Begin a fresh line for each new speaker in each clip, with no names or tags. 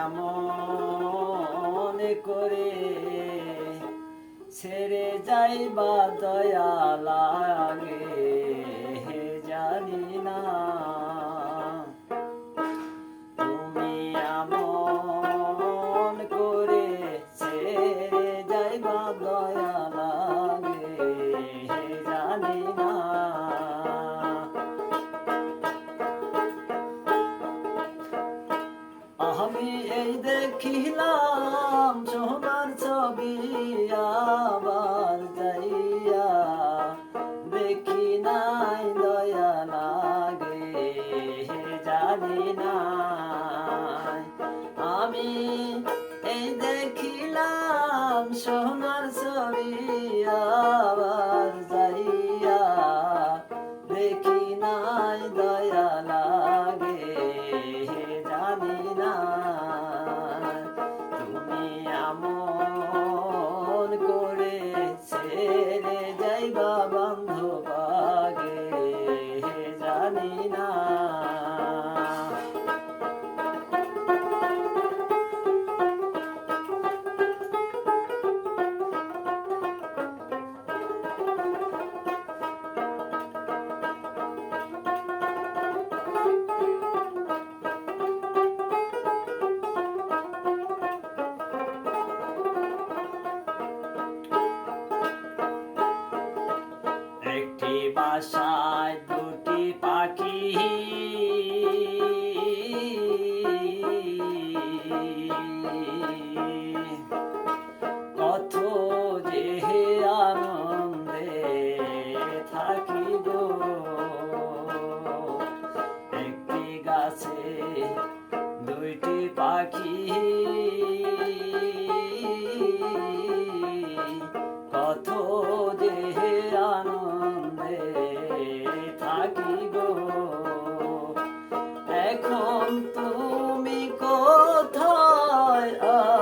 এমন করে ছেড়ে যাইবা দয়া লাগে জানি না তুমি এমন করে ছেড়ে যাইবা দয়া লাগে জানি না আমি এই দেখিলাম সোনার ছবি আবার যাইয়া দেখি নাই দয়া লাগে জানি না আমি এই দেখিলাম সোনার ছবি আবার যাইয়া দেখি নাই দয়া লাগে জানি না তুমি এমন করে ছেড়ে যাইবা বান্ধব আগে জানি না একটি বাসায় দুটি পাখি কত যে আনন্দে থাকি গো একটি গাছে দুইটি পাখি কত যে আনন্দে থাকি গো এখন তুমি কোথায়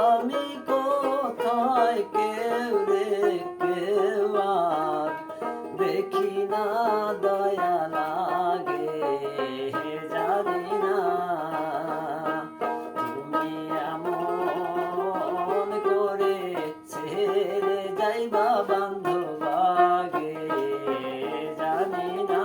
আমি কোথায় কেউ রে কেউ আর দেখি না দয়া লাগে জানি না তুমি এমন করে ছেড়ে যাইবা বান্ধব আগে জানি না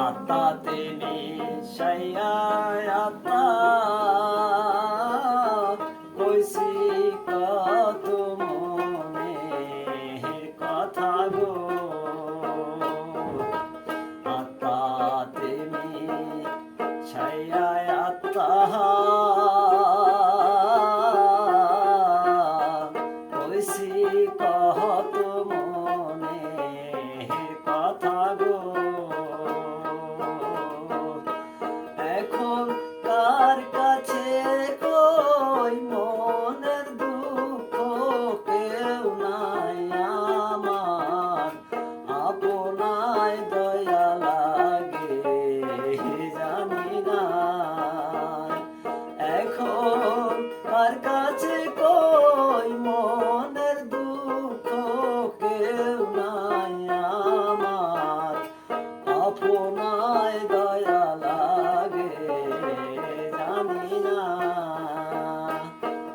আত্মাতে মিশাইয়া আত্মা কইছি কত মনের কথা গো আত্মাতে মিশাইয়া আত্মা কইছি কত মনের কথা গো এখন কার কাছে কই মনের দুঃখ কেউ নাই আমার আপনায় দয়া লাগে জানি না এখন কার কাছে কই মনের দুঃখ কেউ নাই আমার আপনায় দয়া লাগে জানি না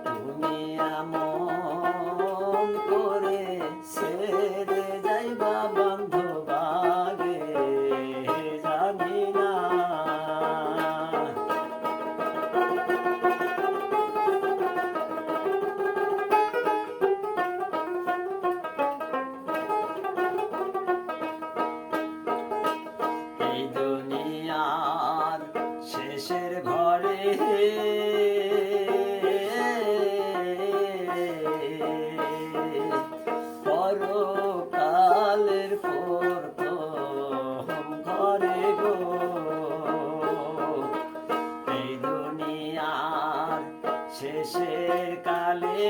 তুমি এমন করে ছেড়ে যাইবা বান্ধব আগে জানি না এই দুনিয়ার শেষের ঘরে পরকালের প্রথম ঘরে গো এই দুনিয়ার শেষের কালে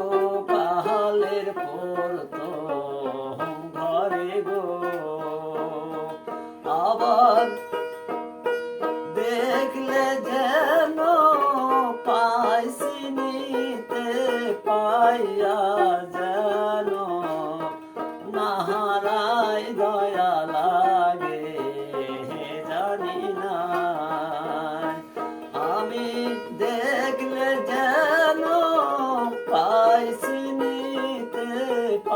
পরকালের প্রথম ঘরে গো আবার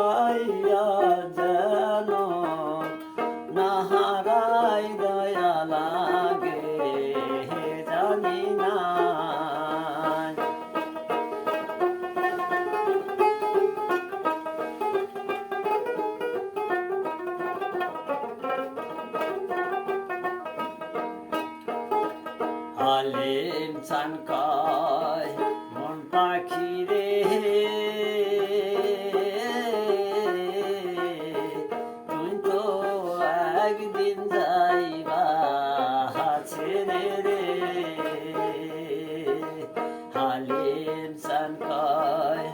পাইয়া যেন না হারাই দয়া লাগে জানি না। আলেম চান কয় মন পাখি রে তুই তো একদিন যাইবা ছেড়ে রে। আলেম চান কয়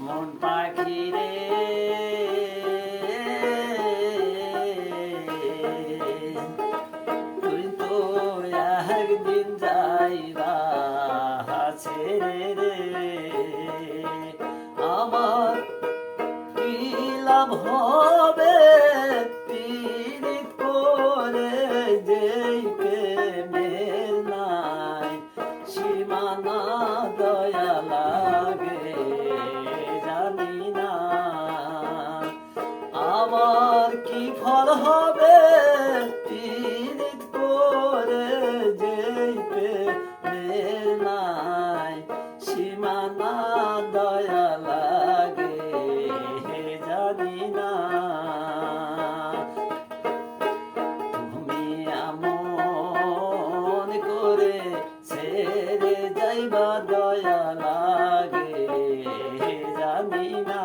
মন পাখি রে তুই তো একদিন যাইবা ছেড়ে রে। আমার কি লাভ হবে পীড়িত করে যেই প্রেমের নাই সীমানা দয়া লাগে জানি না। আমার কি ফল হবে পীড়িত করে যেই প্রেমের নাই সীমানা দয়া লাগে জানি না। তুমি এমন করে ছেড়ে যাইবা দয়া লাগে জানি না।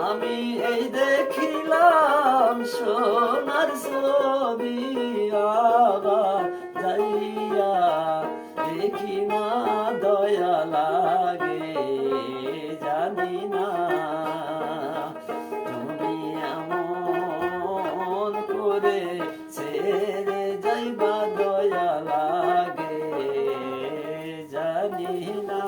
আমি এই দেখিলাম সোনার ছবি আবার যাইয়া দেখি না দয়া লাগে জানি না। তুমি এমন করে ছেড়ে যাইবা দয়া লাগে জানি না।